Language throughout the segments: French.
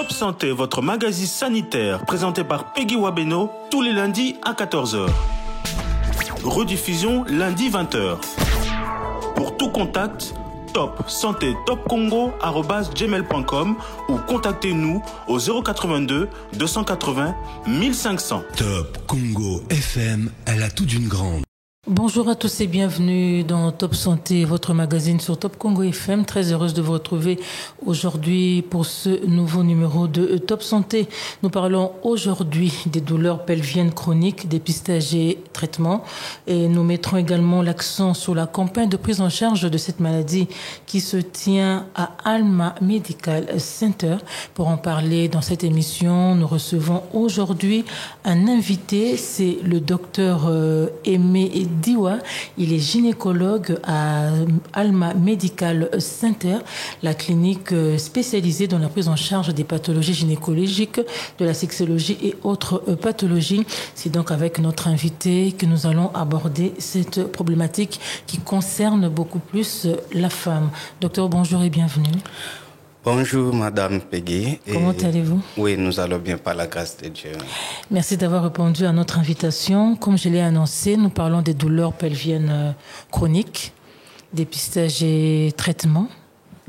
Top Santé, votre magazine sanitaire, présenté par Peggy Wabeno, tous les lundis à 14h. Rediffusion lundi 20h. Pour tout contact, Top Santé Top Congo @gmail.com ou contactez-nous au 082 280 1500. Top Congo FM, elle a tout d'une grande. Bonjour à tous et bienvenue dans Top Santé, votre magazine sur Top Congo FM. Très heureuse de vous retrouver aujourd'hui pour ce nouveau numéro de Top Santé. Nous parlons aujourd'hui des douleurs pelviennes chroniques, dépistage et traitement. Et nous mettrons également l'accent sur la campagne de prise en charge de cette maladie qui se tient à Alma Medical Center. Pour en parler dans cette émission, nous recevons aujourd'hui un invité, c'est le docteur Aimé Diwa. Il est gynécologue à Alma Medical Center, la clinique spécialisée dans la prise en charge des pathologies gynécologiques, de la sexologie et autres pathologies. C'est donc avec notre invité que nous allons aborder cette problématique qui concerne beaucoup plus la femme. Docteur, bonjour et bienvenue. Bonjour Madame Peggy. Comment allez-vous? Oui, nous allons bien par la grâce de Dieu. Merci d'avoir répondu à notre invitation. Comme je l'ai annoncé, nous parlons des douleurs pelviennes chroniques, dépistage et traitement.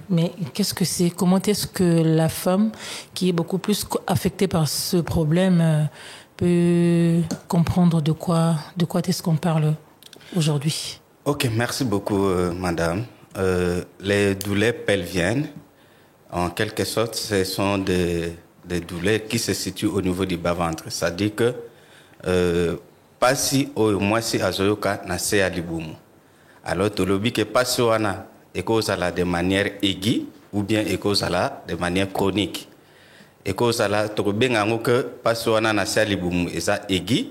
Mais qu'est-ce que c'est? Comment est-ce que la femme qui est beaucoup plus affectée par ce problème peut comprendre de quoi est-ce qu'on parle aujourd'hui? Ok, merci beaucoup Madame. Les douleurs pelviennes, en quelque sorte, ce sont des douleurs qui se situent au niveau du bas-ventre. C'est-à-dire que pas si au moins si azoyoka na se alibumu. Alors to lobi que pas si wana ekozala de manière aiguë ou bien ekozala de manière chronique. Ekozala to benga ngo que pas si wana na se alibumu eza aiguë.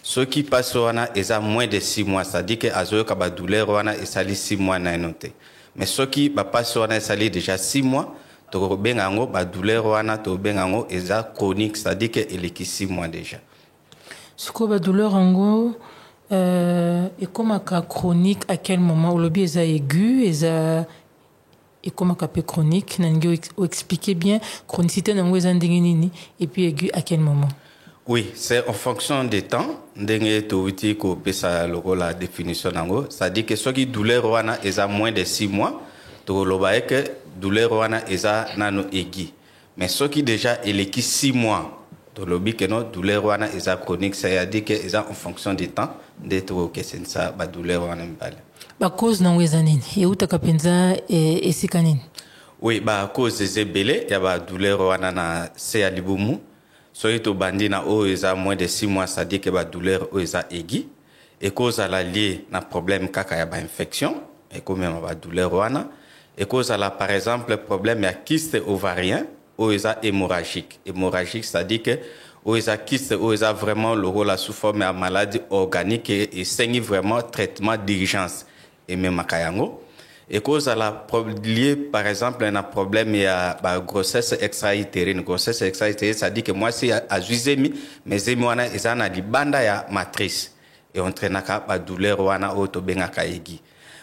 Ce qui passe wana eza moins de 6 mois, c'est-à-dire que azoyoka ba douleur wana esali 6 mois na noté. Mais ce qui ba passe wana esali déjà 6 mois to benga ngo ba douleur wana to benga ngo eza chronique, c'est-à-dire que il est 6 mois déjà. Ce que ba douleur ngo et comme ka chronique à quel moment le bi eza aigu eza et comme ka peu chronique nango expliquer bien chronicité nango eza ndenge nini et puis aigu à quel moment? Oui, c'est en fonction des temps ndenge to uti ko pesa loko la définition nango, c'est-à-dire que ce qui douleur wana eza moins de 6 mois to loba que douleur wana eza nano aigu. Mais ce qui déjà il est qui 6 mois to lobi que non douleur wana eza chronique, c'est-à-dire que eza en fonction du temps de to que c'est ça ba douleur wana mbale. Ba cause nango eza nini? Et utaka penza et sikanini? Oui, ba cause zebele ya ba douleur wana na se alibumu. Soki to bandi na o eza moins de 6 mois, c'est-à-dire que ba douleur o eza aigu et cause à la lié na problème kaka ya ba infection et comme ba douleur wana et cause à la par exemple problème ya kyste ovarien o eza hémorragique. Hémorragique, c'est-à-dire que o eza kyste o eza vraiment le rôle sous forme ya maladie organique et c'est vraiment traitement d'urgence et même makayango. Et cause à la lié par exemple un problème il y a grossesse extra-utérine. Grossesse extra-utérine, ça dit que moi si à juizemi mes emi wana ezana libanda ya matrice et entraînaka ba douleur wana o to bengaka aigu.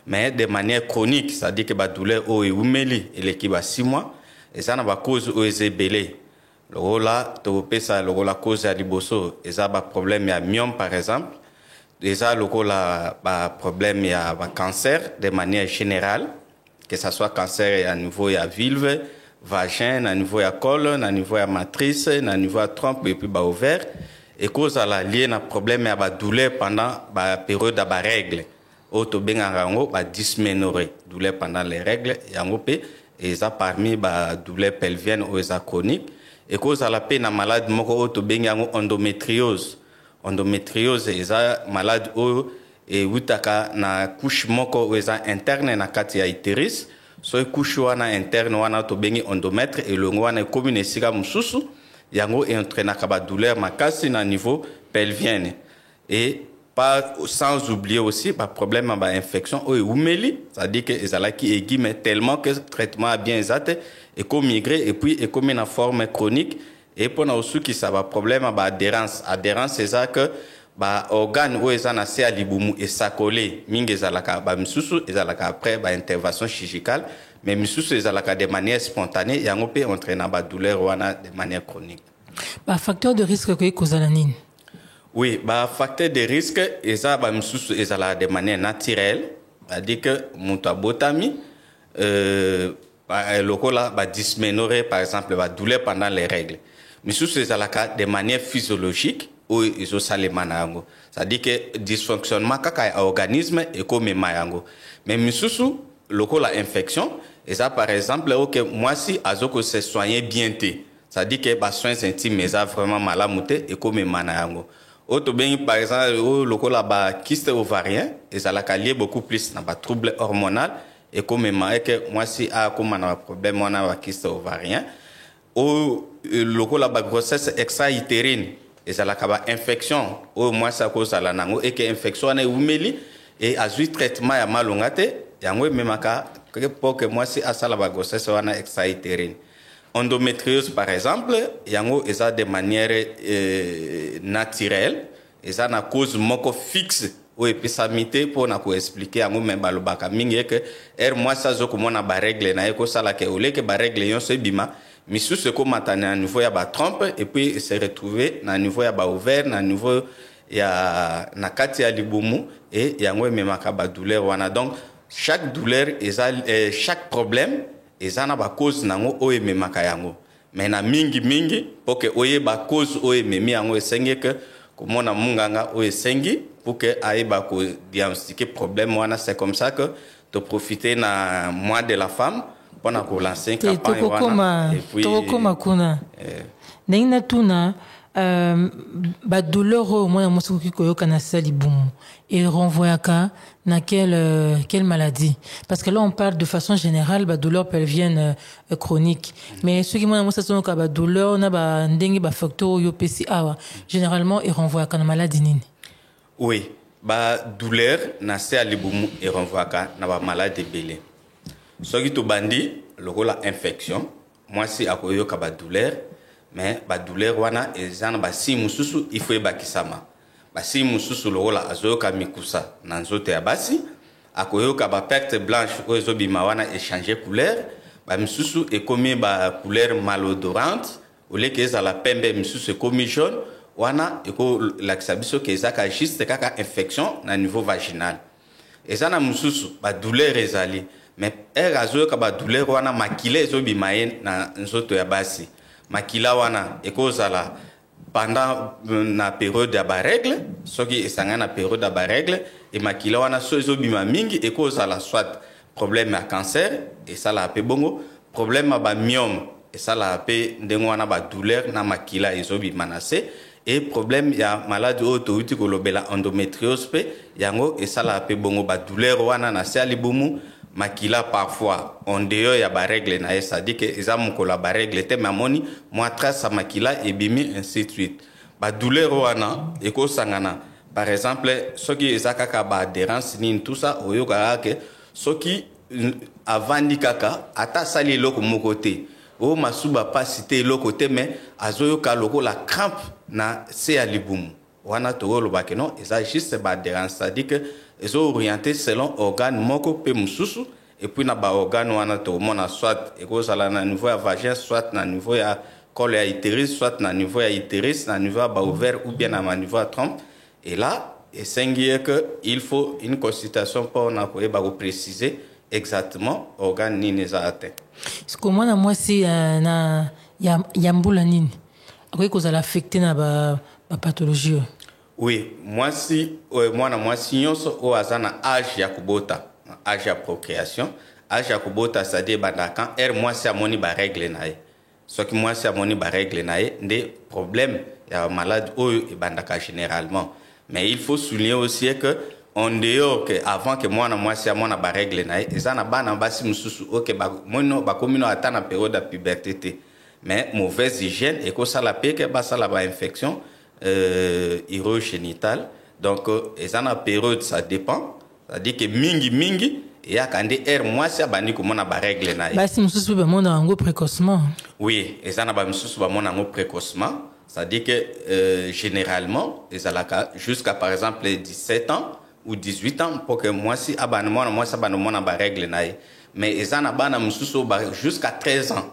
Mais de manière chronique, ça dit que ba douleur o umeli et qui ba 6 mois et ça na ba cause o ezebele. Le là to pesa le la cause ya liboso eza ba problème ya myome par exemple. Déjà, le problème, il y a un cancer de manière générale, que ce soit cancer à niveau de vulve, vagin, à niveau de colonne, à niveau de matrice, à niveau de trompe et puis ovaire. Et cause à la liée, un problème, il y a une douleur pendant la période de la règle. Auto ben rango, dysménorrhée, douleur pendant les règles, et ça parmi la douleur pelvienne ou les chronique. Et cause à la peine, la malade, auto ben endométriose. Endométriose eza malade o et wutaka na couche moko eza interne na kati ya utérus so couche wana interne wana to bengi endomètre et longo wana commune sika mususu yango entraîna ka ba douleur makasi na niveau pelvien et pas sans oublier aussi pas problème ba infection o umeli, c'est-à-dire que ezala ki aigu mais tellement que traitement a bien exate et comme migré et puis et comme une forme chronique. Et pour nous qui ça va problème à adhérence c'est ça que ba organe où ils en a c'est à libumu et ça collé mingi ezalaka ba misusu ezalaka après ba intervention chirurgicale mais misusu ezalaka de manière spontanée yango mpe entraîna douleur wana de manière chronique. Facteur de risque que kozala nini? Oui, facteur de risque eza misusu ezala de manière naturelle, c'est-à-dire que mutu abotami lokola dysménorrhée par exemple douleur pendant les règles. Misusu ezalaka de manière physiologique ou ezosalema na yango, c'est-à-dire que dysfonctionnement kaka ya organisme ekomema yango. Mais misusu lokola infection eza par exemple que mwasi azoko se soigner bien te, c'est-à-dire que soins intimes eza vraiment malamu te ekomema na yango. Auto bengi par exemple lokola kyste ovarien ezalaka lié beaucoup plus na trouble hormonal ekomema que mwasi akoma na problème wana kyste ovarien. Ou lokola grossesse extra-utérine ezalaka infection au moins ça cause la nango et que infection na umeli et azui traitement ya malonga te yango memaka pour que moi si asala grossesse wana extra-utérine. Endométriose par exemple yango eza de manière naturelle eza na cause moko fixe ou episamité pour na ko expliquer yango même balobaka mingi que moi ça zo komona ba règle na eko sala ke ole ke ba règle yon se bima misusu ekomata na niveau ya trompe et puis se retrouver na niveau ya ovaire na niveau ya na kati ya libumu et yango ememaka douleur wana. Donc chaque douleur chaque problème eza na cause nango o ememaka yango, mais na mingi pour que oye cause o ememi yango esengi que komona munganga o esengi pour que aiba ko diagnostiquer problème wana. C'est comme ça que to profiter na mois de la femme pour lancer une campagne wana et puis kuna ndenge tuna douleur au moins mosuki koyoka na salibumu et renvoyaka na quelle maladie, parce que là on parle de façon générale douleur pelvienne chronique, mais ceux qui moi ça sont ka douleur na ndenge facteur yo pesi awa généralement il renvoyaka na maladie nini? Oui, douleur na salibumu et renvoyaka na maladie belé. Soki to bandi lokola infection moi si akoyoka douleur, mais douleur wana ezana si mususu il faut bakisama si mususu lokola azoyoka mikusa na nzoto ya basi akoyoka perte blanche o ezobima wana échanger couleur misusu ekomi couleur malodorante ole ke ezala pembe misusu ekomi jaune wana eko lakisa biso ke ezaka juste kaka infection na niveau vaginal. Ezana mususu douleur ezali mais azoyoka douleur wana makila ezobima na nzoto ya basi, makila wana ekozala pendant na période ya règle soki esanga na période ya règle et makila wana so ezobima mingi ekozala soit problème ya cancer et ça la pe bongo problème ya myome et ça la pe ndenge wana douleur na makila ezobima na se et problème ya maladie auto-uti kolobela endométriose pe yango et ça la pe bongo douleur wana na se alibumu makila parfois en dehors ya règle na ça dit que examen ko la règle te mamoni moi trace sa makila et bimi ainsi de suite douleur wana eko sangana par exemple soki ezakaka adhérence ni tout ça oyoka ke soki avant kaka ata sali loko mokote o masuba pas citer loko te mais azoyoka loko la crampe na se alibumu wana to lo bakeno eza juste adhérence, ça dit que ils sont orientés selon organe moko pe mususu et puis na organe wana to mona soit ekozala na niveau ya vagin, soit na niveau ya col ya utérus, soit na niveau ya utérus, na niveau ya ovaire ou bien na niveau ya trompe. Et là esengi que il faut une consultation pour na ko préciser exactement organe nini za atteint. Ce que moi na moi si na ya mbula nini akoki kozala affecté na pathologie. Oui, moi si nyonso o azana âge ya kubota, âge ya procréation, âge ya kubota c'est-à-dire quand moi si amoni règle na ye. Soki moi si amoni règle na ye nde problème ya malade oyo e bandaka généralement. Mais il faut souligner aussi que en dehors que avant que moi si amona règle na ye, ezana bana basi mususu OK komino ata na période de puberté. Mais mauvaise hygiène et ko sala pe ke ba sala infection urogénitale. Donc en a période ça dépend, c'est-à-dire que mingi et ya kande moi si abandi ko mona règle na ye si mususu ba mona ngo précocement. Oui, ezana ba mususu ba mona ngo précocement, c'est-à-dire que généralement ezalaka jusqu'à par exemple 17 ans ou 18 ans pour que moi si abandi mona règle na ye. mais ezana bana mususu jusqu'à 13 ans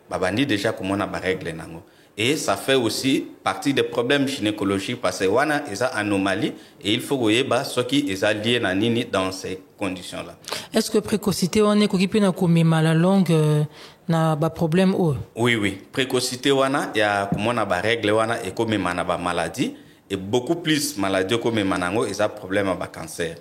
babandi déjà comment on a règle nango. Et ça fait aussi partie des problèmes gynécologiques parce que wana eza anomalie et il faut goyeba ce qui est lié na nini dans ces conditions là. Est-ce que précocité on est occupé na komema la longue na ba problème o? Oui, précocité wana ya comment na ba règle wana et komema na ba maladie et beaucoup plus maladie komema nango eza problème à ba cancer.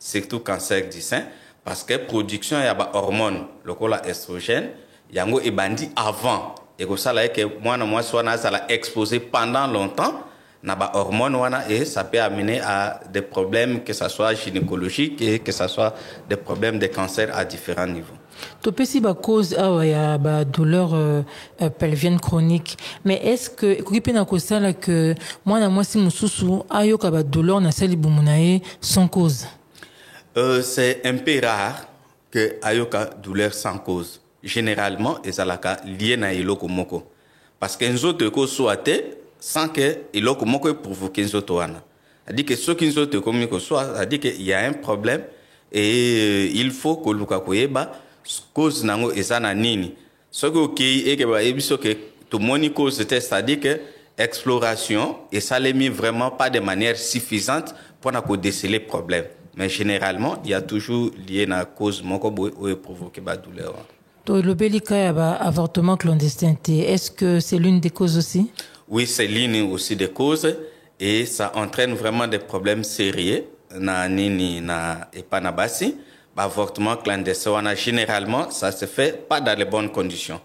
Surtout cancer du sein parce que production ya ba hormone lokola estrogène yango ebandi avant. Et que ça là que moi soit ça l'a exposé pendant longtemps na ba hormone wana et ça peut amener à des problèmes que ça soit gynécologique et que ça soit des problèmes de cancer à différents niveaux. To pesi ba cause ya ba douleur pelvienne chronique, mais est-ce que kokipe na ko sala que moi si mususu ayoka ba douleur na sali bumunae sans cause? C'est un peu rare que ayoka douleur sans cause. Généralement ezalaka lié na eloko moko parce que nzoto ko soate sans que eloko moko provoquer nzoto wana. C'est-à-dire que ce qui nzoto comme ko soit, c'est-à-dire qu'il y a un problème et il faut que luka koyeba cause nango ezana nini. Ce que okay et que ba ebiso que to moni cause c'est-à-dire que exploration et ça l'est mis vraiment pas de manière suffisante pour na ko déceler problème. Mais généralement, il y a toujours lié na cause moko ou provoquer ba douleur. Le belika avortement clandestin, est-ce que c'est l'une des causes aussi? Oui, c'est l'une aussi des causes et ça entraîne vraiment des problèmes sérieux na nini na epanabasi. Avortement clandestin, généralement, ça se fait pas dans les bonnes conditions.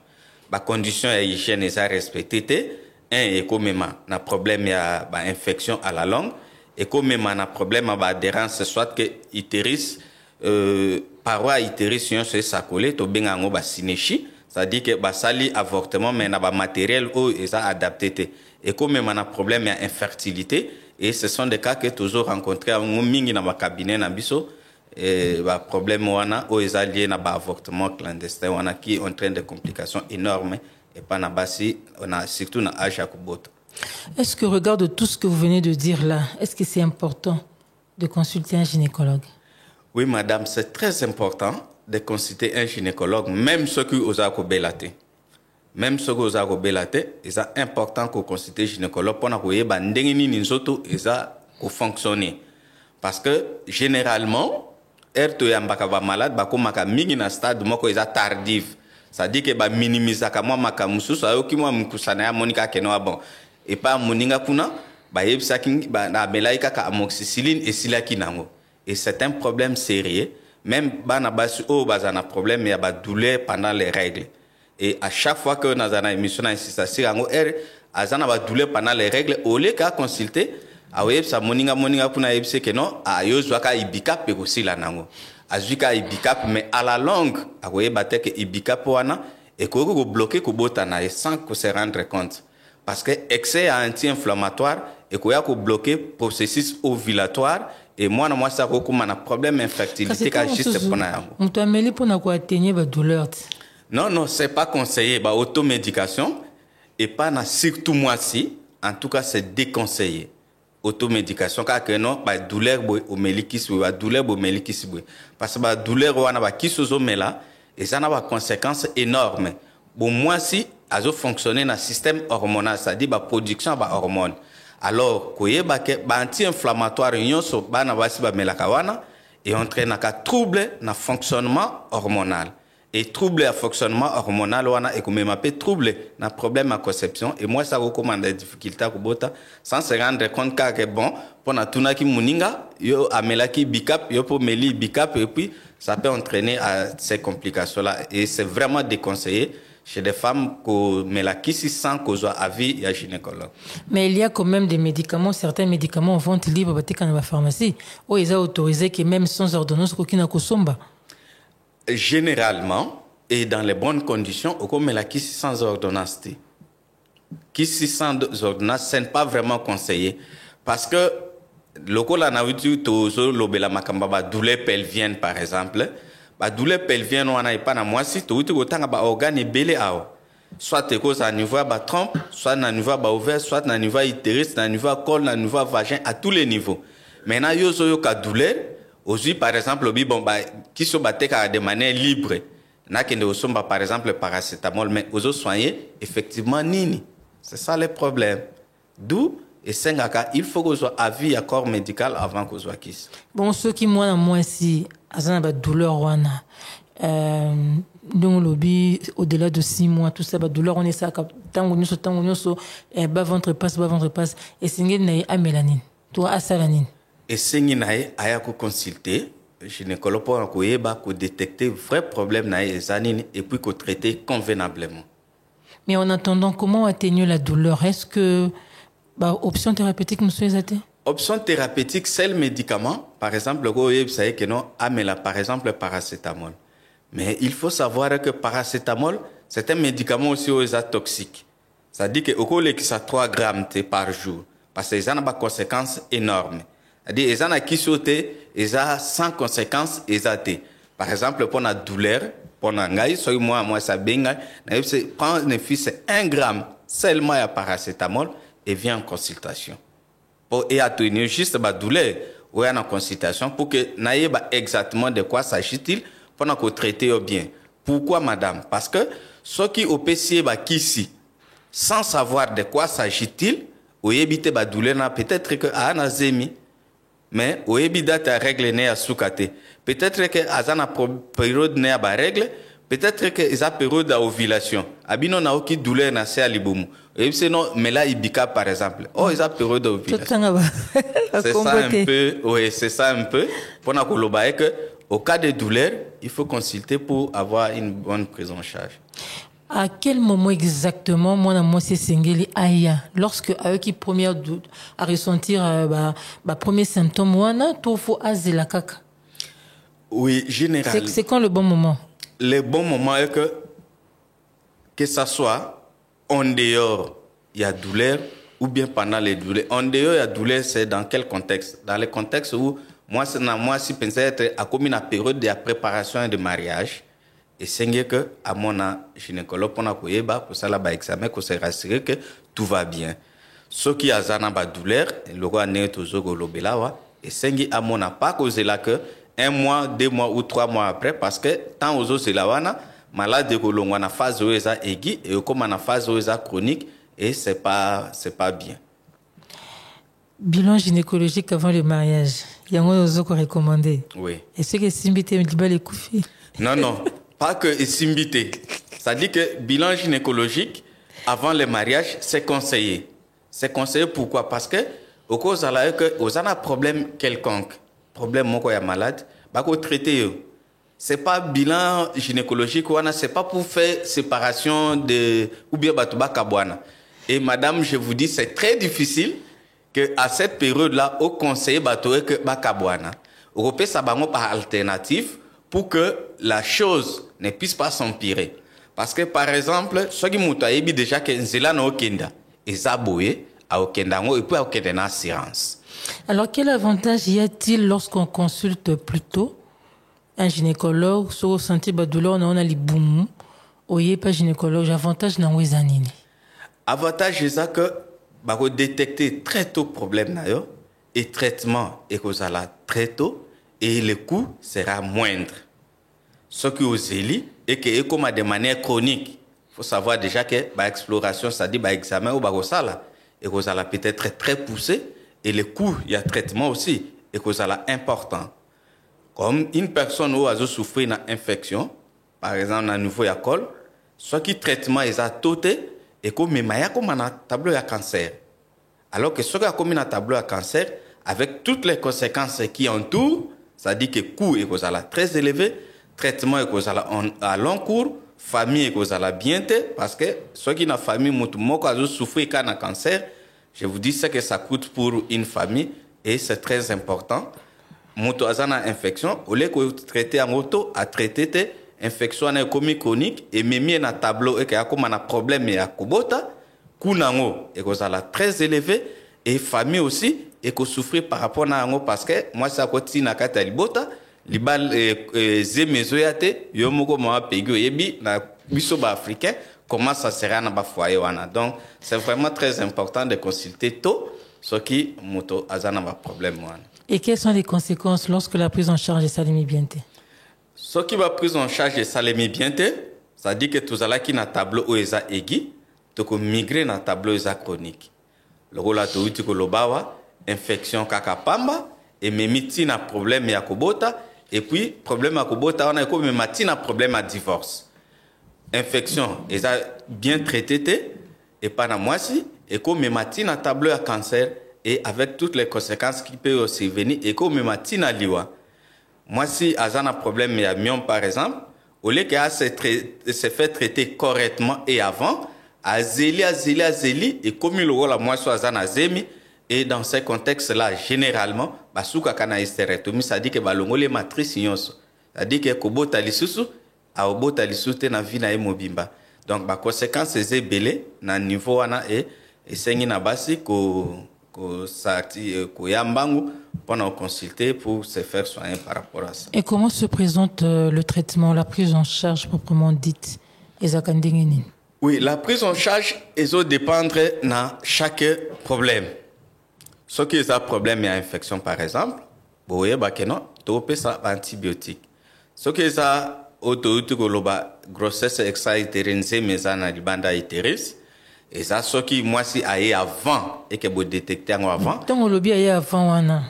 Les conditions d'hygiène sont respectées. Et comme na problème ya infection à la langue et comme na problème d'adhérence soit que utérus paroi utérus se sakolé to benga ngo ba synéchie, c'est-à-dire que ba sali avortement mais na ba matériel ou eza adapté et comme même na problème ya infertilité et ce sont des cas que toujours rencontrés ngo mingi na ba cabinet na biso et ba problème wana ou eza lié na ba avortement clandestin wana qui entraîne des complications énormes et pas na basi on a surtout na âge ya kubota. Est-ce que regarde tout ce que vous venez de dire là, est-ce que c'est important de consulter un gynécologue? Oui, madame, c'est très important de consulter un gynécologue, même ceux qui osent belate. Même ceux qui osent belate, c'est important qu'on consulte un gynécologue pour que ndengini ninzoto fonctionner. Parce que généralement, erto yambaka ba malade ba ko maka mingi na stade moko eza tardive. Ça dit que ba minimiser ka moi maka mususu ayoki moi mkusana ya monika keno bon. Et pas moninga kuna ba yebisa kingi ba na belaika ka amoxicilline et silaki nango. Et c'est un problème sérieux. Même banabasi o bazana problème ya ba douleur pendant les règles. Et à chaque fois que nous avons une émission d'insistance yango azana ba douleur pendant les règles au lieu qu'à consulter aweb sa moninga kuna yebise que non ayozwa ka ibikap pe aussi la nango. Azuka ibikap mais à la longue aweba te que ibikap wana et ko bloquer ko botana sans que se rendre compte. Parce que excès anti-inflammatoire et ko ya ko bloquer processus ovulatoire. Et moi ça comme un problème d'infertilité qui juste pour na yango. Mutu ameli pour na ko atteindre ba douleur. Non, c'est pas conseillé ba automédication et pas na surtout moi si en tout cas c'est déconseillé. Automédication car que non ba douleur bo omelikisi ba douleur bo omelikisi bo parce que ba douleur wana ba kisozo mela et ça na ba conséquences énormes. Bon moi si azo fonctionner na système hormonal, c'est-à-dire ba production ba hormones. Alors koyeba ke ba anti-inflammatoire nyonso bana basi ba melaka wana et entraîne ka trouble na fonctionnement hormonal. Et trouble à fonctionnement hormonal wana et comme m'appelle trouble na problème à conception et moi ça recommande des difficultés à kubota sans se rendre compte que bon pour na tuna ki muninga yo amelaki bicap yo pour meli bicap et puis ça peut entraîner à ces complications là et c'est vraiment déconseillé chez des femmes qui melaki si sans cause avis ya gynécologue. Mais il y a quand même des médicaments, certains médicaments en vente libre dans la pharmacie où ils ont autorisé que même sans ordonnance qu'aucune kosomba. Généralement, et dans les bonnes conditions, au comme la kisi sans ordonnance. Kisi sans ordonnance, ce n'est pas vraiment conseillé. Parce que, le cas la navitu tozo lobela makamba douleur pelvienne par exemple, douleur pelvienne on a pas na moi si to uti kotanga ba organe belé ao. Soit te cause à niveau ba trompe, soit na niveau ba ovaire, soit na niveau utérus, na niveau col, na niveau vagin à tous les niveaux. Maintenant yo zo yo ka douleur Aujourd'hui, par exemple, qui sont de manière libre, par exemple, paracétamol, mais aux autres soignés, effectivement, nini. C'est ça le problème. D'où, et il faut qu'on soit avis à corps médical avant qu'on soit kiss. Bon, ceux qui, moi, si, à douleur, donc lobby au-delà de 6 mois tout ça douleur on est ça tant bas ventre passe et singi na a mélanine toi à salanine et singi na aya ko consulter gynécologue pour ko yeba ko détecter vrai problème na zanine et puis ko traiter convenablement. Mais en attendant, comment atténuer la douleur? Est-ce que option thérapeutique monsieur Ezate? Option thérapeutique, c'est le médicament. Par exemple, vous savez que non, par exemple, paracétamol. Mais il faut savoir que paracétamol, c'est un médicament aussi toxique. Ça dit que au lieu que ça 3 grammes par jour, parce que ça a des conséquences énormes. C'est-à-dire ça a qui sauté, ça sans conséquences Par exemple, pour la douleur, pour la ngaï, soit moi ça benga, prendre une fille c'est 1 gramme seulement à paracétamol et vient en consultation. Et atténuer juste la douleur ou en consultation pour que n'ayez pas exactement de quoi s'agit-il pendant qu'on traite bien. Pourquoi, madame? Parce que ceux qui ont PC ici, sans savoir de quoi s'agit-il, ou éviter la douleur, peut-être que à un zémi, mais ou éviter ta règle n'est à soukate. Peut-être que à une période n'est à règle, peut-être que à une période d'ovulation. Abino na aucune douleur na se alibumu. Et c'est non, mais là ibika par exemple. Oh, ils ont période d'ovulation. C'est ça un peu, oui, c'est ça un peu. Pour na koloba que au cas de douleur, il faut consulter pour avoir une bonne prise en charge. À quel moment exactement, moi c'est Sengeli Aya, lorsque avec qui première à ressentir premier symptôme, moi tout faut azer kaka. Oui, généralement. C'est quand le bon moment? Le bon moment est que ça soit en dehors, il y a douleur, ou bien pendant les douleurs. En dehors, il y a douleur, c'est dans quel contexte? Dans le contexte où moi si pensais être à comme une période de préparation et de mariage, et c'est que à mon gynécologue pour pour ça là examen pour se rassurer que tout va bien. Ce qui a zana ba douleur, le roi né toujours lobelawa et c'est à mon pas causé là que 1 mois, 2 mois ou 3 mois après parce que tant aux autres c'est là wana malade de kolongwa phase où ça aiguë et comme en phase où ça chronique et c'est pas bien. Bilan gynécologique avant le mariage. Il y a un autre recommandé. Oui. Et ce que Simbité me dit les koufi. Non, pas que Simbité. Ça dit que bilan gynécologique avant le mariage, c'est conseillé. C'est conseillé pourquoi? Parce que au cause là que aux a un problème quelconque, problème mon quoi malade, bah qu'on traiter. C'est pas bilan gynécologique ou c'est pas pour faire séparation de ou bien batuba kabwana. Et madame, je vous dis c'est très difficile que à cette période-là, au conseil batoé que bakabwana, européen ça bango par alternative pour que la chose ne puisse pas s'empirer. Parce que par exemple, ceux qui m'ont dit déjà que nzela na okenda, ezaboye a okenda ngo et puis a okenda na assurance. Alors quel avantage y a-t-il lorsqu'on consulte plus tôt un gynécologue sur ressenti douleur on a les boum, oye pas gynécologue, avantage na wezanini. Avantage c'est que bah détecter très tôt problème na yo et traitement et cause là très tôt et le coût sera moindre. Ce qui aux élit et que comme de manière chronique, faut savoir déjà que bah exploration ça dit bah examen ou bah ça et cause là peut-être très poussé et le coût il y a traitement aussi et cause là important. Comme une personne où a souffert d'une infection, par exemple à niveau ya col, ce qui traitement est à toté et comme maya comme un tableau à cancer. Alors que ce qui a comme un tableau à cancer avec toutes les conséquences qui entourent, ça dit que coût est cause là très élevé, traitement est cause là à long cours, famille est cause là bientôt parce que ceux qui na famille moko a souffert d'un cancer, je vous dis ce que ça coûte pour une famille et c'est très important. Moto azana infection au lieu que traiter en auto à traiter infection na comme chronique et même na tableau et qu'il y a comme un problème et à kubota kunango et que ça la très élevé et famille aussi et que souffrir par rapport à ngo parce que moi ça côté na kata libota libal zemezoyate yomoko ma pego yebi na biso ba africain comment ça sera na ba foyer wana. Donc c'est vraiment très important de consulter tôt ce qui moto azana ba problème wana. Et quelles sont les conséquences lorsque la prise en charge est salimi bienté? Ce qui va prise en charge est salimi bienté, ça dit que tout ala qui na tableau oeza aiguë, to ko migrer na tableau oeza chronique. Le rôle to uti ko lobawa, infection kaka pamba et memiti na problème ya kobota et puis problème ya kobota on a ko memati na problème à divorce. Infection eza bien traité et pas na moisi et ko memati na tableau à cancer et avec toutes les conséquences qui peuvent aussi venir et ko memati na liwa. Moi si azana problème ya myome par exemple, au lieu que se fait traiter correctement et avant azeli et comme le rôle moi soit azana zemi et dans ces contextes là généralement basuka kana hystérectomie ça dit que balongo les matrices nyonso ça dit que kobota lisusu a obota lisusu na vie na mobimba donc ba conséquences ezebele na niveau wana et sengi na basi ko sati ko yambangu pendant consulter pour se faire soigner par rapport à ça. Et comment se présente le traitement, la prise en charge proprement dite? Oui, la prise en charge elle dépendre de chaque problème. Ce qui est un problème, il y a infection par exemple, vous voyez que non, tu peux ça antibiotique. Ce qui est ça grossesse extra-utérine, mais ça na libanda utérus. Et ça, ce qui moi si aille avant et que vous détectez avant. Tant on lobby aille avant wana.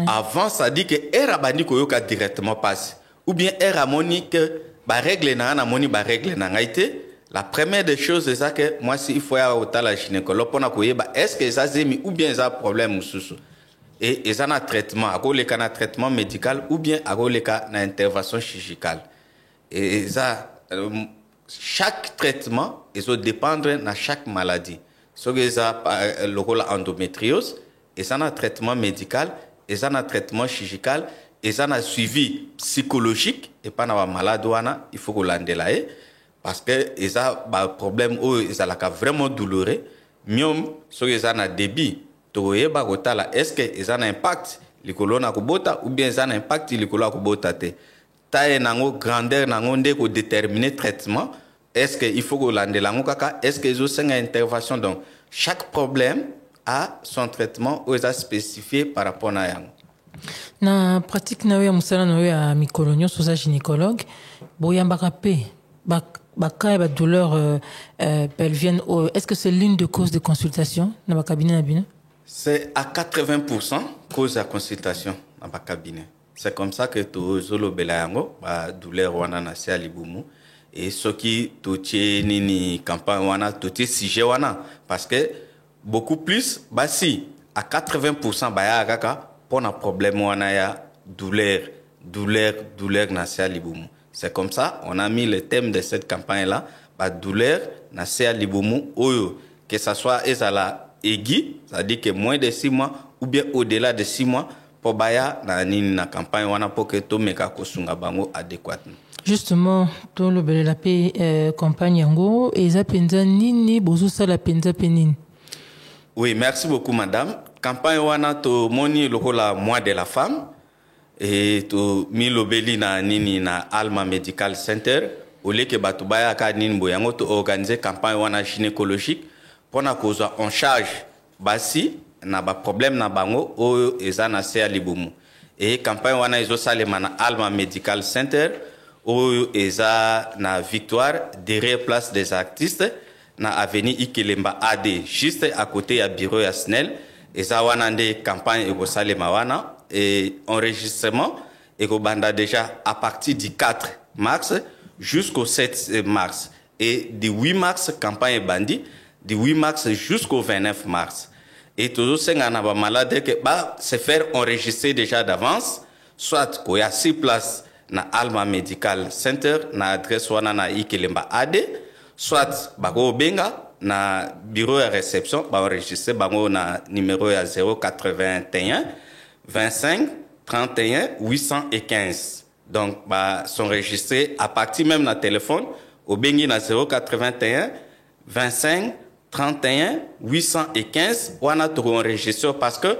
Avant ça dit que era bandi ko yoka directement passe ou bien era moni que ba règle na moni ba règle na ngaité. La première des choses c'est ça que moi si il faut aller au la gynécologue pour na koyeba est-ce que ça zemi ou bien ça problème ou sous et ça na traitement à le cas na traitement médical ou bien à le cas na intervention chirurgicale et ça chaque traitement il doit dépendre de chaque maladie. Ce que ça le rôle endométriose et ça na traitement médical et ça na traitement chirurgical et ça na suivi psychologique et pas na malade wana il faut que l'andelaye parce que ils a ba problème ou ils a la vraiment douloureux mieux ce que ça na débit to yeba kotala est-ce que ils a un impact likolo na kubota ou bien ça a un impact likolo kubota te taille nango grandeur nango nde ko déterminer traitement est-ce que il faut que l'andelango kaka est-ce que ils ont une intervention donc chaque problème a son traitement ou est spécifié par rapport à yango. Na pratique na ya musala na ya mikolonyo soza gynécologue boyambaka pe baka ba douleur pelvienne est-ce que c'est l'une des causes de consultation dans le cabinet na bino? C'est à 80% cause de consultation dans le cabinet. C'est comme ça que to zolo belayango ba douleur wana na sia libumu et ce qui totie nini campagne wana totie sujet wana parce que beaucoup plus si à 80% baya kaka pour un problème wana ya douleur na sia libumu. C'est comme ça on a mis le thème de cette campagne là ba douleur na sia libumu oyo que ça soit ezala aiguë, ça dit que moins de 6 mois ou bien au-delà de 6 mois pour baya na nini na campagne wana pour que to meka kosunga bango adéquatement. Justement to lo bele la pe campagne yango eza penza nini bozo sala penza penine. Oui, merci beaucoup madame. Campagne wana to moni lokola mois de la femme et to mi lobeli na nini na Alma Medical Center au lieu que batu baya ka nini boyango to organiser campagne wana gynécologique pour na koza en charge basi na ba problème na bango o eza na sia libumu et campagne wana izo salema na Alma Medical Center o eza na Victoire derrière place des artistes na avenue Ikelemba AD juste à côté ya bureau ya SNEL eza wana nde campagne ego salema wana et enregistrement ego banda déjà à partir du 4 mars jusqu'au 7 mars et du 8 mars campagne bandi du 8 mars jusqu'au 29 mars. Et toujours c'est un malade que se faire enregistrer déjà d'avance, soit qu'il y a 6 places na Alma Medical Center na adresse wana na Ikelemba AD, soit bako benga na bureau de réception ba enregistrer bango na numéro ya 081 25 31 815. Donc sont enregistrés à partir même na téléphone au bengi na 081 25 31 815 wana to enregistré parce que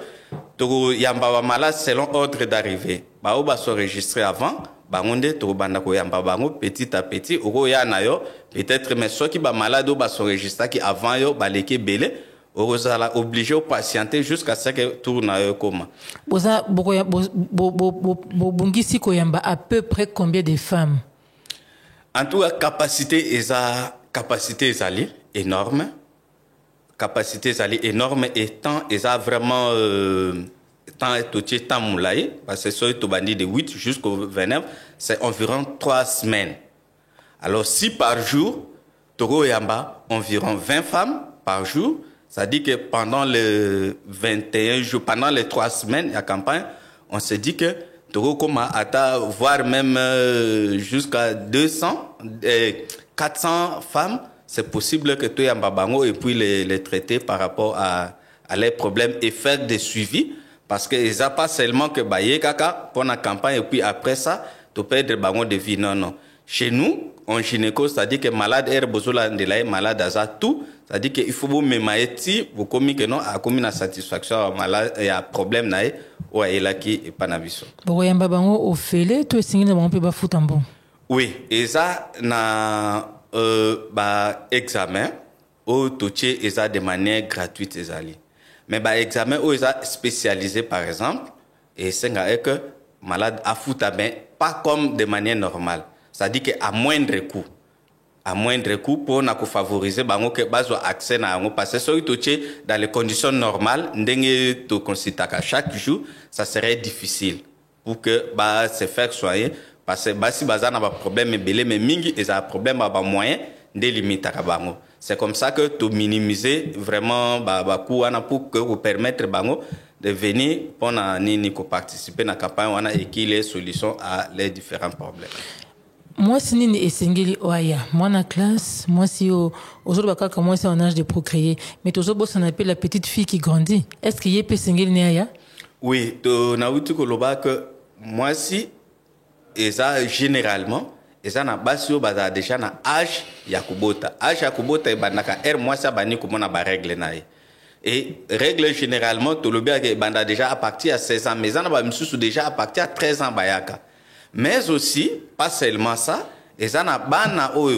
to yamba malade selon ordre d'arrivée ba o ba s'enregistrer avant ba ngonde to banda ko yamba bango petit à petit oko ya na yo peut-être mais ceux qui ba malade o ba s'enregistrer qui avant yo ba leke belé vous allez obligé de patienter jusqu'à ce que tourne à comment. Bongisi koyamba à peu près combien de femmes? En tout cas, capacité est énorme. Capacité est énorme et tant est vraiment tant moulaye parce que c'est tout bandit de 8 jusqu'au 29, c'est environ 3 semaines. Alors si par jour, Togo Yamba, environ 20 femmes par jour, ça dit que pendant les 21 jours, pendant les 3 semaines de la campagne, on se dit que Togo Koma atteint voire même jusqu'à 200, 400 femmes, c'est possible que tu aies un babango et puis les traiter par rapport à leurs problèmes et faire des suivis parce qu'ils n'ont pas seulement que bailler kaka pour la campagne et puis après ça, tu peux être babango de vie. Non, non. Chez nous, en gynéco, c'est-à-dire que malade est besoin de la malade à tout, c'est-à-dire qu'il faut vous mémaïti, vous commis que non, à commis la satisfaction, malade, il y a problème naï, ou il a qui est pas naviso. Bon, yamba bango au fêlé, tu es signé de mon peu bas foot en bon. Oui, et ça na examen au touché et ça de manière gratuite et ça. Mais examen où ils a spécialisé par exemple et c'est que malade à foot mais pas comme de manière normale. C'est-à-dire qu'à moindre coût. À moindre coût pour favoriser bango que bazo accès na ngo parce que so touché dans les conditions normales ndenge to considérer chaque jour ça serait difficile pour que se faire soigner parce que si bazana ba problème belé mais mingi et ça problème ba moyen de limiter à bango. C'est comme ça que tu minimiser vraiment coût pour que vous permettre bango de venir pour participer à la campagne et qu'il y ait des solutions à les différents problèmes. Moi, si nini esengeli oaya, moi na classe, moi si aujourd'hui baka moi c'est en âge de procréer, mais toujours boss on appelle la petite fille qui grandit. Est-ce qu'il y a pesengeli ne aya? Oui, to na wuti ko loba que moi si et ça généralement et ça na basio baza déjà na âge ya kubota. Âge ya kubota e banaka moi ça bani ko mona ba règle na ye. Et règle généralement to loba que banda déjà à partir à 16 ans, mais ça na ba misusu déjà à partir à 13 ans bayaka. Mais aussi, pas seulement ça, et ça n'a pas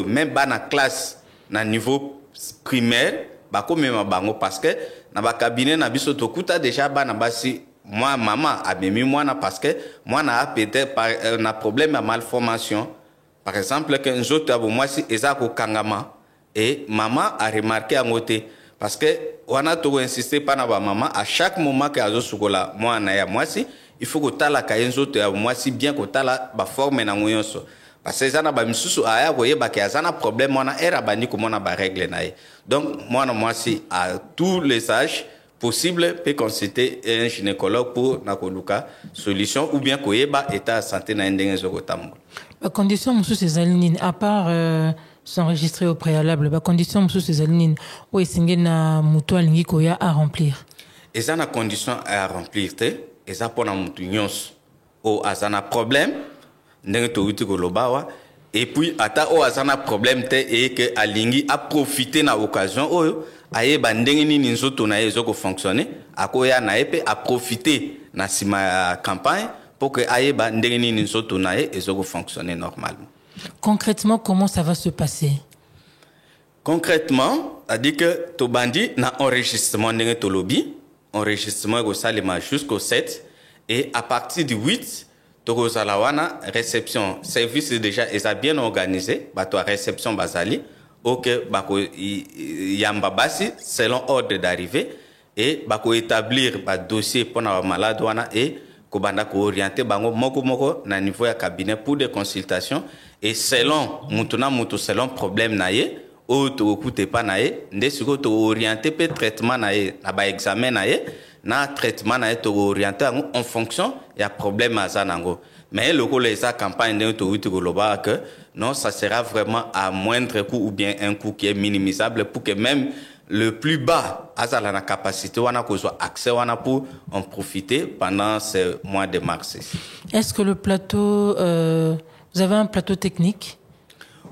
même bana classe na niveau primaire, bako même bango parce que na ba cabinet na biso to kuta déjà bana basi moi maman a mis moi na parce que moi na peut-être na problème à malformation. Par exemple que nous autres moi si ezako kangama et maman a remarqué à côté parce que on a tout insisté pas na ba maman à chaque moment que azo sukola moi na ya moi si il faut que tu aies la caïnzo, moi si bien que tu aies la forme na ngoyonso. Parce que ça n'a pas misusu aya voyez ba qu'il y a un problème on a era bani comme on a ba règle naï. Donc moi si à tous les âges possibles peut consulter un gynécologue pour nakoluka solution ou bien koyeba état santé na ndenge zokotambo. La condition monsieur ces alinines à part s'enregistrer au préalable, la condition monsieur ces alinines ou esengé na muto alingi koya à remplir. Et ça na condition à remplir té et ça pour mutu nyonso o azana problème ndenge to uti ko lobawa et puis ata o azana problème té et que alingi a profiter na occasion oyo aye bandenge nini nzoto na yezo ko fonctionner akoya na epe a profiter na sima campagne pour que aye bandenge nini nzoto na yezo ko fonctionner normalement. Concrètement comment ça va se passer? Concrètement, a dit que to bandi na enregistrement ndenge to lobby enregistrement au salima jusqu'au 7 et à partir du 8 Togo Zalawana réception service déjà est bien organisé bato réception bazali OK bako yamba basi selon ordre d'arrivée et bako établir ba dossier pour na malade wana et ko banda ko orienter bango moko na niveau ya cabinet pour des consultations et selon mutuna mutu selon problème naie ou to coûte pas naie ndé siko to orienter pe traitement naie na ba examen naie na traitement naie to orienter en fonction ya problème azanango mais le coup les campagne de to uti global que non ça sera vraiment à moindre coût ou bien un coût qui est minimisable pour que même le plus bas azala na capacité wana ko soit accès wana pour en profiter pendant ce mois de mars. Est-ce que le plateau vous avez un plateau technique?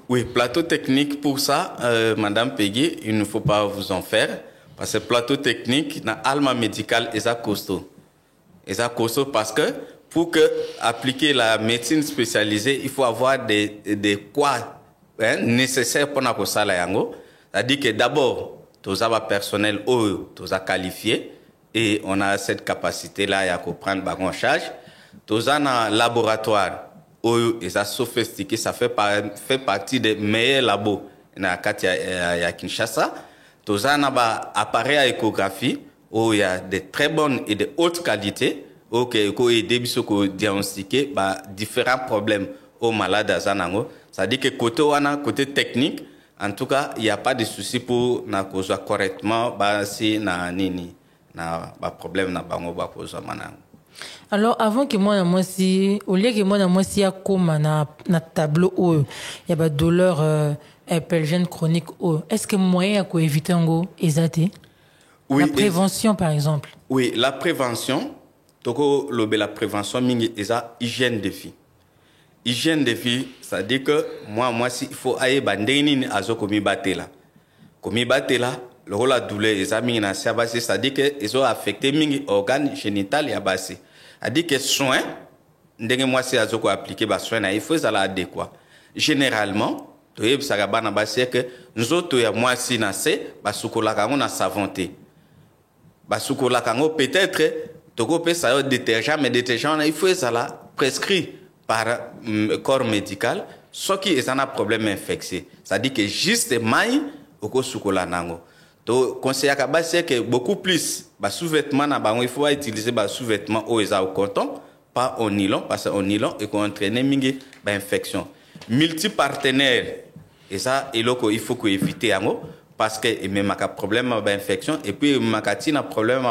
Oui, plateau technique pour ça, Madame Peggy, il ne faut pas vous en faire. Parce que plateau technique, dans Alma Médical, est costaud. Est costaud parce que pour que appliquer la médecine spécialisée, il faut avoir des quoi nécessaires pour la yango. C'est-à-dire que d'abord, tous a personnel tous a qualifié et on a cette capacité là à prendre en charge. Tous a un laboratoire ils a sophistiqué, ça fait partie des meilleurs labos na à Kinshasa. Tous a un appareil à échographie où il y a de très bonnes et de hautes qualités qui aident à diagnostiquer différents problèmes aux malades à Zanango. Ça dit que côté technique, en tout cas, il n'y a pas de souci pour na cause correctement si na nini na problème na bango ba cause manango. Alors avant que moi si au lieu que moi si ya comme na tableau il y a ba douleur pelvienne chronique est-ce que moyen à éviter ngo ezate? Oui, la prévention par exemple. Oui, la prévention toko lobe la prévention mingi eza hygiène de vie. Hygiène de vie, ça dit que moi si il faut aller bandeni ni azo komi batela. Komi batela, le rôle la douleur ezami na siabasi, ça dit que ils affecté mingi organes génitaux ya basi. A dit que soin ndenge moi si azo ko appliquer ba soin na il faut ça la adéquat. Généralement, to yeb sagaba na basi que nzoto ya moi si na se basukola kango na savonté. Basukola kango peut-être toko pe ça détergent mais détergent il faut ça la prescrit par corps médical, ce qui est un problème infectieux. Ça dit que juste maï au sukola nango. Donc conseil à c'est que beaucoup plus sous-vêtements il faut utiliser sous-vêtements au coton, pas au nylon parce que au nylon et qu'on entraîne mingi infection. Multipartenaire et ça il faut qu'on éviter ango parce que même un problème d'infection et puis un problème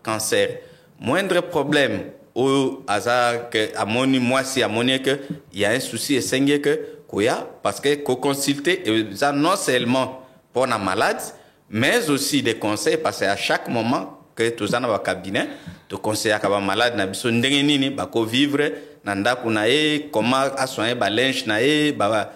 cancer. Moindre problème au hasard que à mon moi si à mon que il y a un souci et c'est que quoi parce que consulter ça non seulement pour la malade mais aussi des conseils parce qu'à chaque moment que tout ça dans le cabinet te conseiller à malade na biso ndenge nini ba ko vivre na ndaku na ye comment à soigner ba linge na ye ba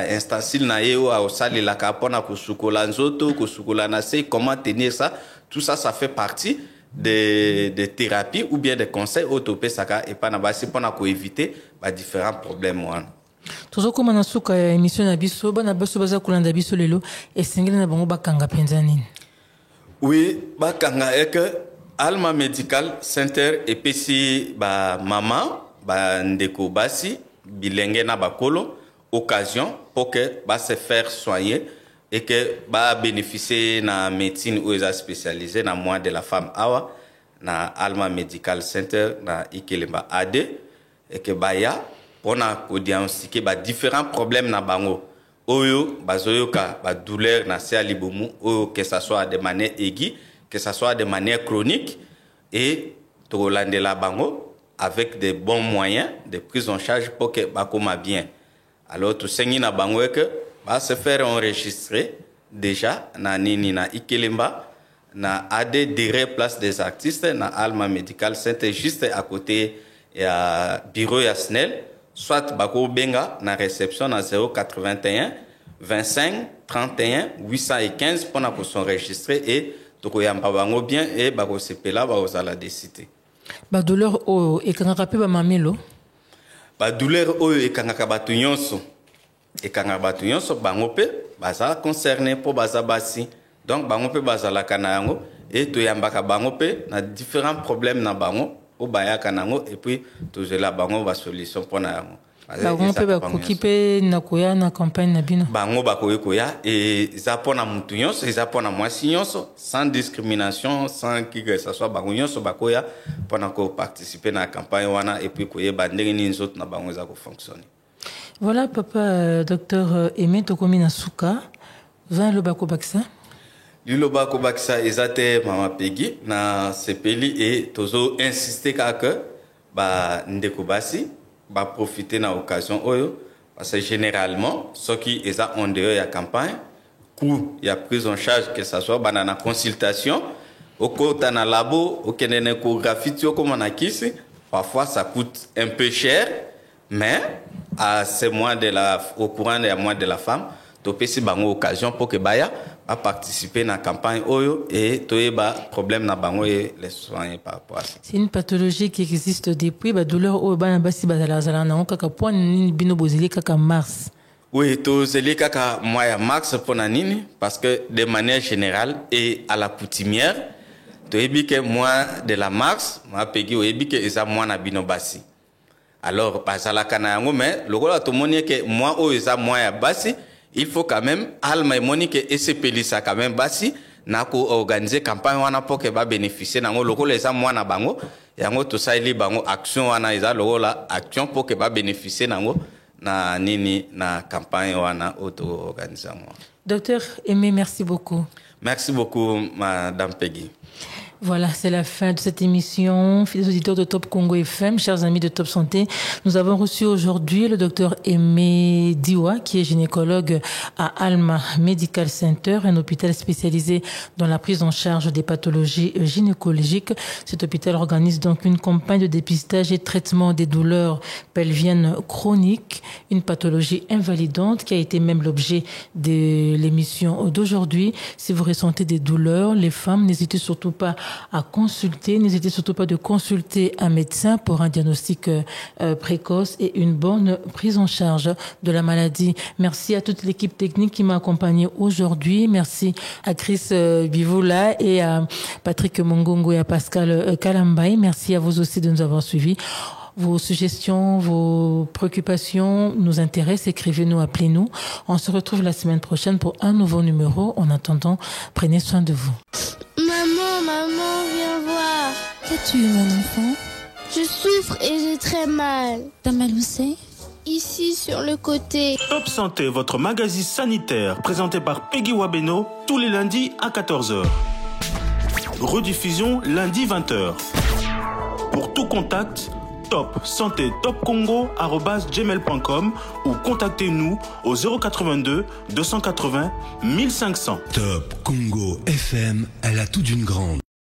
instancile na ye au sali la kapona ko sukola nzoto ko sukola na se comment tenir ça tout ça ça fait partie de thérapies ou bien des conseils autopé saka et pas na basi pour éviter différents problèmes. Toujours comme on a souka émission na biso bana baso baza kulanda biso lelo esengeli na bango bakanga penza nini? Oui, bakanga est que Alma Medical Center et pesi maman ndeko basi bilenge na bakolo occasion pour que se faire soigner et que bénéficier na médecine ou est spécialisé na moi de la femme awa na Alma Medical Center na Ikelemba AD et que ya pour na diagnostiquer différents problèmes na bango oyo bazoyoka douleur na se alibumu oyo que ça soit de manière aiguë que ça soit de manière chronique et to landela bango avec des bons moyens de prise en charge pour que bakoma bien. Alors tout sengi na bango que va se faire enregistrer déjà na nini na Ikelemba na AD direct place des artistes na Alma Medical Center juste à côté ya bureau ya SNEL soit bako benga na réception na 081 25 31 815 pour na s'enregistrer et to yamba bango bien et bako sepela ba ozala décider. Ba douleur o e kanga pe ba mamelo. Ba douleur o e kanga batu nyonso. Et quand batu nyonso bango pe baza concerné pour baza basi. Donc bango pe baza la kanango et to yambaka bango pe na différents problèmes na bango au baya kanango et puis toujours la bango ba solution pour na yango. Bango pe ba kokipe na koya na campagne na bino. Bango ba koya et za pona mutu nyonso, za pona mwasi nyonso sans discrimination, sans que ça soit bango nyonso ba koya pona ko participer na campagne wana et puis koye bandenge ni nzoto na bango za ko fonctionner. Voilà papa docteur Aimé Tokomi Nasuka, 20 Lobako Baksa. Lobako Baksa ezate mama Peggy na sepeli et tozo insister que ndeko basi ba profiter na occasion oyo parce que généralement ceux qui eza en dehors ya campagne coût ya prise en charge que ça soit banana consultation au côté na labo au kene échographie comme on a kisi parfois ça coûte un peu cher mais à ces mois au courant des mois de la femme to pesi bango occasion pour que baya a participer na campagne oyo et toyeba problème na bango et les soigner par rapport à ça. C'est une pathologie qui existe depuis douleur au bana basi bazala na kaka point ni bino bozeli kaka mars. Oui, tout c'est kaka moi ya max pour nanini parce que de manière générale et à la coutumière, to ebi que moi de la max, moi pegi o ebi que eza moi na bino basi. Alors pasala kana yango mais lokola to moni que moi o eza moi ya basi, il faut quand même alma moni que SPL ça quand même basi na ko organiser campagne wana pour que ba bénéficier nango lokola eza moi na bango yango to saili bango action wana eza lokola action pour que ba bénéficier nango na nini na campagne wana auto-organisation. Docteur Aimé, merci beaucoup. Merci beaucoup, Madame Peggy. Voilà, c'est la fin de cette émission. Fidèles auditeurs de Top Congo FM, chers amis de Top Santé, nous avons reçu aujourd'hui le docteur Aimé Diwa, qui est gynécologue à Alma Medical Center, un hôpital spécialisé dans la prise en charge des pathologies gynécologiques. Cet hôpital organise donc une campagne de dépistage et de traitement des douleurs pelviennes chroniques, une pathologie invalidante qui a été même l'objet de l'émission d'aujourd'hui. Si vous ressentez des douleurs, les femmes, n'hésitez surtout pas à consulter. N'hésitez surtout pas de consulter un médecin pour un diagnostic précoce et une bonne prise en charge de la maladie. Merci à toute l'équipe technique qui m'a accompagné aujourd'hui. Merci à Chris Bivoula et à Patrick Mongongo et à Pascal Kalambaye. Merci à vous aussi de nous avoir suivis. Vos suggestions, vos préoccupations nous intéressent. Écrivez-nous, appelez-nous. On se retrouve la semaine prochaine pour un nouveau numéro. En attendant, prenez soin de vous. Maman, viens voir. Qu'as-tu, mon enfant? Je souffre et j'ai très mal. T'as mal où c'est? Ici, sur le côté. Top Santé, votre magazine sanitaire, présenté par Peggy Wabeno, tous les lundis à 14h. Rediffusion lundi 20h. Pour tout contact, Top Santé Top Congo @gmail.com ou contactez-nous au 082 280 1500. Top Congo FM, elle a tout d'une grande.